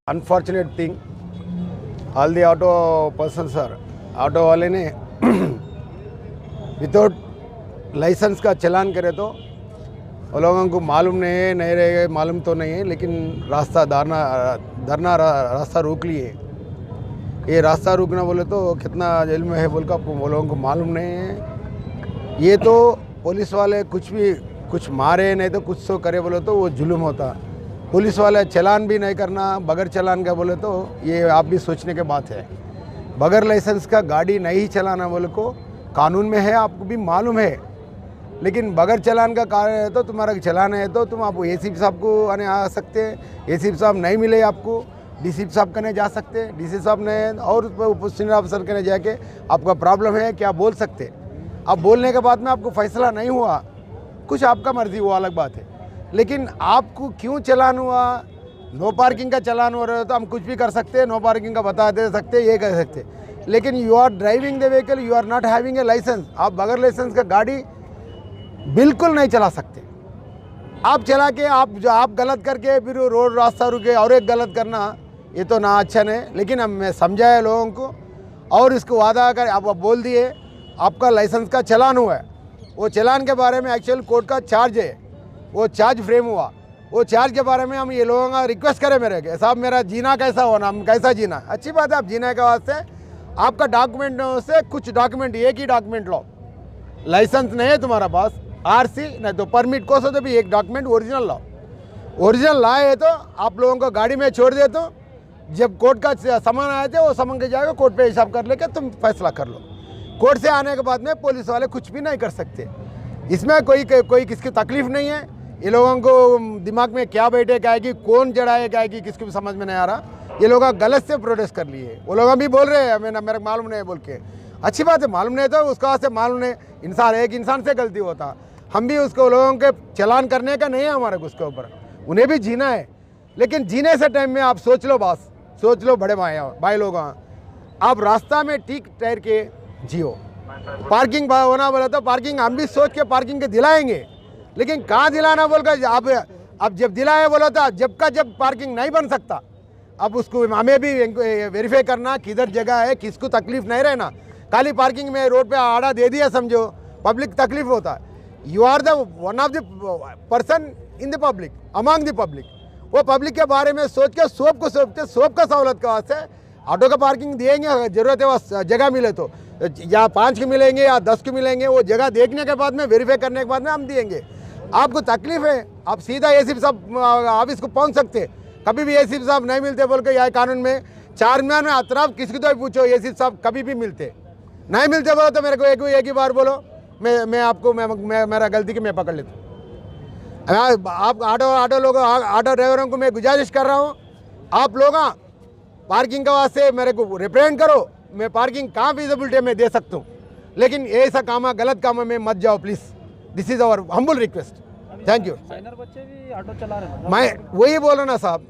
unfortunate thing. All the auto persons are auto वाले ने without licence का चलान करे तो वो लोगों को मालूम नहीं रहे मालूम तो नहीं है, लेकिन रास्ता धरना रास्ता रोक लिए। ये रास्ता रुकना बोले तो कितना जेल में है बोल कर आपको वो लोगों को मालूम नहीं है। ये तो पुलिस वाले कुछ मारे नहीं तो कुछ तो करे बोले तो वो जुल्म होता। पुलिस वाले चलान भी नहीं करना बगैर चलान का बोले तो ये आप भी सोचने के बात है। बगैर लाइसेंस का गाड़ी नहीं चलाना बोले को कानून में है, आपको भी मालूम है। लेकिन बगैर चलान का कारण है तो तुम्हारा चलान है तो तुम आप एसीपी साहब को आने आ सकते हैं। एसीपी साहब नहीं मिले आपको डीसीपी साहब कने जा सकते हैं। डीसी साहब ने और सीनियर ऑफिसर कने जाके आपका प्रॉब्लम है क्या बोल सकते। अब बोलने के बाद में आपको फैसला नहीं हुआ, कुछ आपका मर्जी, वो अलग बात है। लेकिन आपको क्यों चलान हुआ? नो पार्किंग का चलान हो रहा है तो हम कुछ भी कर सकते हैं, नो पार्किंग का बता दे सकते, ये कर सकते। लेकिन you are driving the vehicle, you are not having a licence. आप बगैर लाइसेंस का गाड़ी बिल्कुल नहीं चला सकते। आप चला के आप गलत करके फिर रोड रास्ता रुके और एक गलत करना, ये तो ना अच्छा नहीं। लेकिन अब मैं समझाया लोगों को और इसको वादा कर आप बोल दिए आपका लाइसेंस का चलान हुआ है। वो चलान के बारे में एक्चुअल कोर्ट का चार्ज है, वो चार्ज फ्रेम हुआ। वो चार्ज के बारे में हम ये लोगों का रिक्वेस्ट करें मेरे के साहब, मेरा जीना कैसा होना, हम कैसा जीना। अच्छी बात है, आप जीने के वास्ते आपका डॉक्यूमेंट से कुछ डॉक्यूमेंट, एक ही डॉक्यूमेंट लो। लाइसेंस नहीं है तुम्हारा पास, आरसी नहीं तो परमिट को तो भी एक डॉक्यूमेंट ओरिजिनल लाओ। ओरिजिनल लाए तो आप लोगों को गाड़ी में छोड़ दे, तो जब कोर्ट का सामान आए थे वो सामान के जाएगा कोर्ट पे हिसाब कर लेके तुम फैसला कर लो। कोर्ट से आने के बाद में पुलिस वाले कुछ भी नहीं कर सकते। इसमें कोई किसकी तकलीफ नहीं है। ये लोगों को दिमाग में क्या बैठे क्या है कि कौन जड़ाए क्या है कि किसको भी समझ में नहीं आ रहा। ये लोग गलत से प्रोटेस्ट कर लिए। वो लोग भी बोल रहे हैं मेरे मालूम नहीं बोल के। अच्छी बात है, मालूम नहीं तो उसका से मालूम नहीं। इंसान एक इंसान से गलती होता, हम भी उसको लोगों के चलान करने का नहीं है हमारे उसके ऊपर, उन्हें भी जीना है। लेकिन जीने से टाइम में आप सोच लो बॉस, सोच लो बड़े भाई लोग, आप रास्ता में टिक ठहर के जियो। पार्किंग होना बोला तो पार्किंग हम भी सोच के पार्किंग के दिलाएंगे, लेकिन कहाँ दिलाना बोलकर आप जब दिलाए बोलो तो जब पार्किंग नहीं बन सकता, अब उसको हमें भी वेरीफाई करना किधर जगह है, किसको तकलीफ नहीं रहना। खाली पार्किंग में रोड पे आड़ा दे दिया समझो, पब्लिक तकलीफ होता है। You are the one of the person in the public, among the public. वो पब्लिक के बारे में सोच के सोप का सहूलत का वास्ते ऑटो का पार्किंग देंगे। जरूरत है वो जगह मिले तो, या 5 के मिलेंगे या 10 के मिलेंगे, वो जगह देखने के बाद में वेरीफाई करने के बाद में हम देंगे। आपको तकलीफ है आप सीधा एसीपी साहब ऑफिस को पहुंच सकते। कभी भी एसीपी साहब नहीं मिलते बोल के यह कानून में चारमीनार में अतराफ किसी को तो पूछो, एसीपी साहब कभी भी मिलते नहीं मिलते बोलो तो मेरे को एक ही बार बोलो, मैं आपको मेरा गलती की मैं पकड़ लेता हूँ। आप ऑटो ड्राइवरों को मैं गुजारिश कर रहा हूँ, आप लोग पार्किंग के वास्ते मेरे को रिप्रेजेंट करो। मैं पार्किंग कहाँ फिजिबिलिटी में दे सकता हूँ, लेकिन ऐसा काम गलत काम में मत जाओ please. This is our humble request. Thank you. Minor बच्चे भी ऑटो चला रहे हैं। मैं वही बोल रहा ना साहब,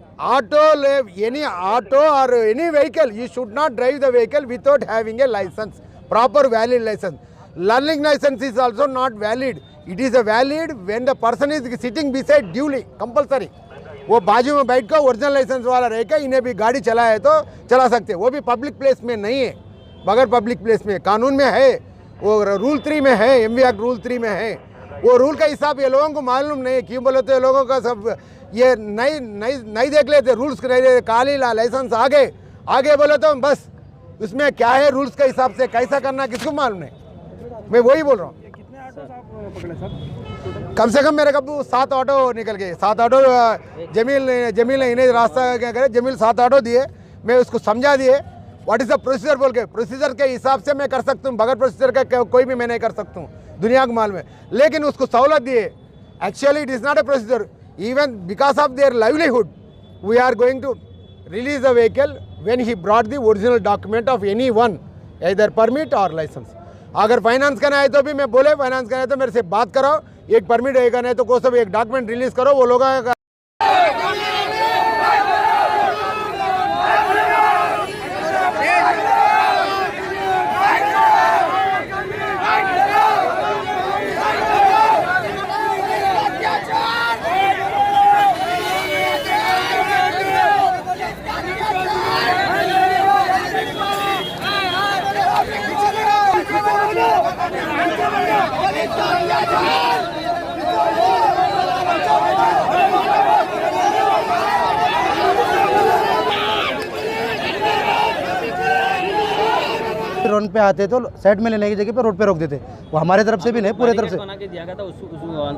एनी ऑटो और any vehicle you should not drive the vehicle without having a licence, proper valid licence. Learning licence is also not valid, it is a valid when the person is sitting beside duly compulsory. वो बाजू में बैठ कर original licence वाला रह के इन्हें भी गाड़ी चलाए तो चला सकते, वो भी पब्लिक प्लेस में नहीं है, बगैर पब्लिक प्लेस में। कानून में है, वो रूल 3 में है, एमवी एक्ट रूल 3 में है। वो रूल का हिसाब ये लोगों को मालूम नहीं, क्यों बोले तो ये लोगों का सब ये नहीं देख लेते, रूल्स नहीं देते। काली लाइसेंस आगे बोले तो बस उसमें क्या है रूल्स के हिसाब से कैसा करना किसको मालूम नहीं। मैं वही बोल रहा हूँ। कितने ऑटो आप पकड़े सर? कम से कम मेरे कब 7 ऑटो निकल गए। 7 ऑटो जमील इन्हें रास्ता क्या करे, जमील 7 ऑटो दिए, मैं उसको समझा दिए व्हाट इज़ द प्रोसीजर बोल के। प्रोसीजर के हिसाब से मैं कर सकता हूँ, बगैर प्रोसीजर का कोई भी मैं नहीं कर सकता हूँ दुनिया के माल में। लेकिन उसको सहूलत दिए। Actually it is not a procedure, even because of their livelihood we are going to release the vehicle when he brought the original document of any one, इधर परमिट और लाइसेंस। अगर फाइनेंस करना है तो भी मैं बोले फाइनेंस करना है तो मेरे से बात कराओ, एक परमिट रहेगा नहीं तो कोई सब एक डॉक्यूमेंट रिलीज करो। वो लोग पे आते तो साइड में लेने की जगह पे रोड पे रोक देते। वो हमारे तरफ से भी नहीं, पूरे तरफ से बना के दिया गया था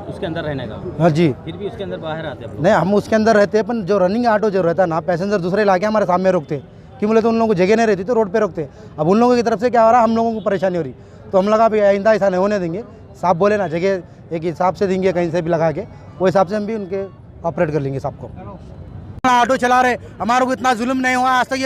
उसके अंदर रहने का, हाँ जी। फिर भी उसके अंदर बाहर आते हैं। नहीं, हम उसके अंदर रहते हैं, पर जो रनिंग ऑटो जो रहता है ना, पैसेंजर दूसरे इलाके हमारे सामने रोकते, क्यों बोले तो उन लोगों को जगह नहीं रहती तो रोड पे रोकते। अब उन लोगों की तरफ से क्या हो रहा है, हम लोगों को परेशानी हो रही, तो हम लगा भाई आइंदा ऐसा नहीं होने देंगे। साहब बोले ना जगह एक हिसाब से देंगे, कहीं से भी लगा के वो हिसाब से हम भी उनके ऑपरेट कर लेंगे सबको। ऑटो चला रहे, हमारे को इतना जुल्म नहीं हुआ आज तक।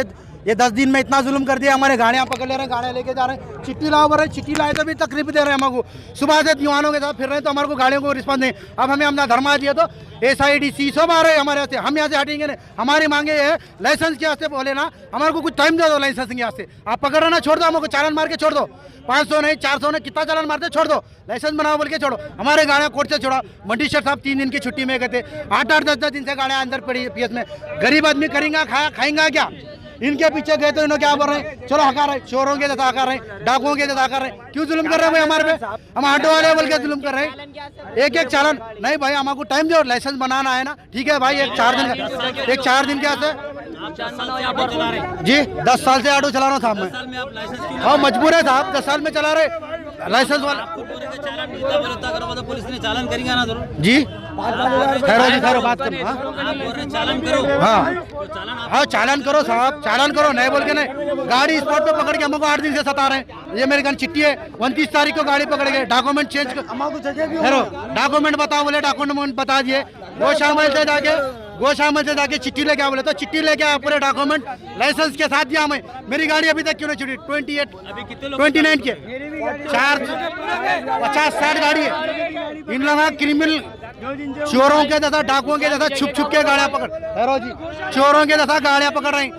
ये 10 दिन में इतना जुल्म कर दिया, हमारे गाड़ियाँ पकड़ ले रहे हैं, गाड़ियाँ लेके जा रहे हैं, चिट्ठी लाओ भर रहे, चिट्ठी लाए तो भी तकलीफ दे रहे हैं हमको। सुबह से युवानों के साथ फिर रहे हैं तो हमारे को गाड़ियों को रिस्पॉन्स नहीं। अब हमें अपना धर्मा दिया तो SIDC सब आ रहे हैं हमारे यहाँ से, हम यहाँ से हटेंगे नहीं। हमारी मांगे है लाइसेंस के यहाँ से बोले ना, हमारे को कुछ टाइम दे दो लाइसेंस के यहाँ से। आप पकड़ रहे ना, छोड़ दो, हमको चालान मार के छोड़ दो, 500 नहीं 400 नहीं, कितना चालान मारते छोड़ दो, लाइसेंस बनाओ बोल के छोड़ो। हमारे गाड़ियाँ कोर्ट से छोड़ा, मंडी शेख साहब 3 दिन की छुट्टी में गए थे, 8-8 10-10 दिन से गाड़ियाँ अंदर पड़ी PS में। गरीब आदमी करेंगे खाएंगा क्या? इनके पीछे गए तो इन्होंने क्या बोल रहे हैं, चलो हकार रहे, चोरों के जैसा हकार रहे, डाकुओं के जैसा हकार रहे। क्यों जुल्म कर रहे हैं भाई हमारे पे? हम ऑटो वाले बोल के जुल्म कर रहे हैं। एक चालान नहीं भाई, हमको टाइम दो, लाइसेंस बनाना है ना, ठीक है भाई। एक 4 दिन के जी 10 साल से ऑटो चला रहा हूँ साहब मैं। हाँ मजबूर है साहब, 10 साल में चला रहे लाइसेंस वाला। पुलिस ने चालान करेंगे ना जी खैरो जी, खैरो बात करो। चालान करो। हाँ चालान करो साहब, चालान करो, नहीं बोल के नहीं। गाड़ी स्पॉट पे पकड़ के हमको 8 दिन से सता रहे हैं। ये मेरे घर चिट्ठी है, 29 तारीख को गाड़ी पकड़ गए, डॉक्यूमेंट चेंज करो, डॉक्यूमेंट बताओ बोले, डॉक्यूमेंट बता दिए। गोशामल से जाके चिट्ठी लेके आओ बोले तो चिट्ठी लेके आया, पूरे डॉक्यूमेंट लाइसेंस के साथ दिया हमें। मेरी गाड़ी अभी तक क्यों नहीं छुटी? 29 के 50-60 गाड़ी है। इन लोगों क्रिमिनल चोरों के जैसा, डाकुओं के जैसा छुप के गाड़ियां पकड़, चोरों के जैसा गाड़ियां पकड़ रहे हैं।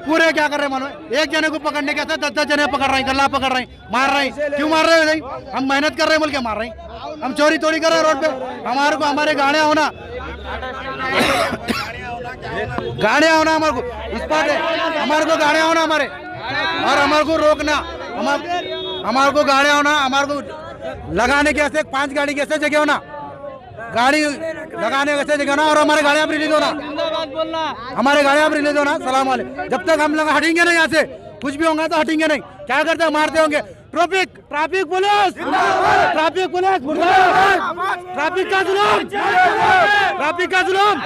पूरे क्या कर रहे हैं मानो, एक जने को पकड़ने के साथ 10-10 जने पकड़ रहे हैं, गला पकड़ रहे हैं, मार रहे हैं। क्यों मार रहे हैं? हम मेहनत कर रहे हैं बोल के मार रहे हैं। हम चोरी तोड़ी कर रहे हैं रोड पे। हमारे को हमारे गाड़ियां होना हमारे को स्पॉट है, हमारे को गाड़ियां होना हमारे, और हमारे को रोकना, हमारे को गाड़ियां होना, हमारे को लगाने के ऐसे 5 गाड़ी के ऐसे जगह होना, गाड़ी लगाने के ऐसे जगह होना, और हमारे गाड़ियां रिलीज होना, हमारे गाड़ियां रिलीज होना। सलाम वाले, जब तक हम लोग हटेंगे नहीं यहाँ से, कुछ भी होगा तो हटेंगे नहीं। क्या करते हैं? मारते होंगे। ट्रैफिक पुलिस, ट्रैफिक का जुलूम,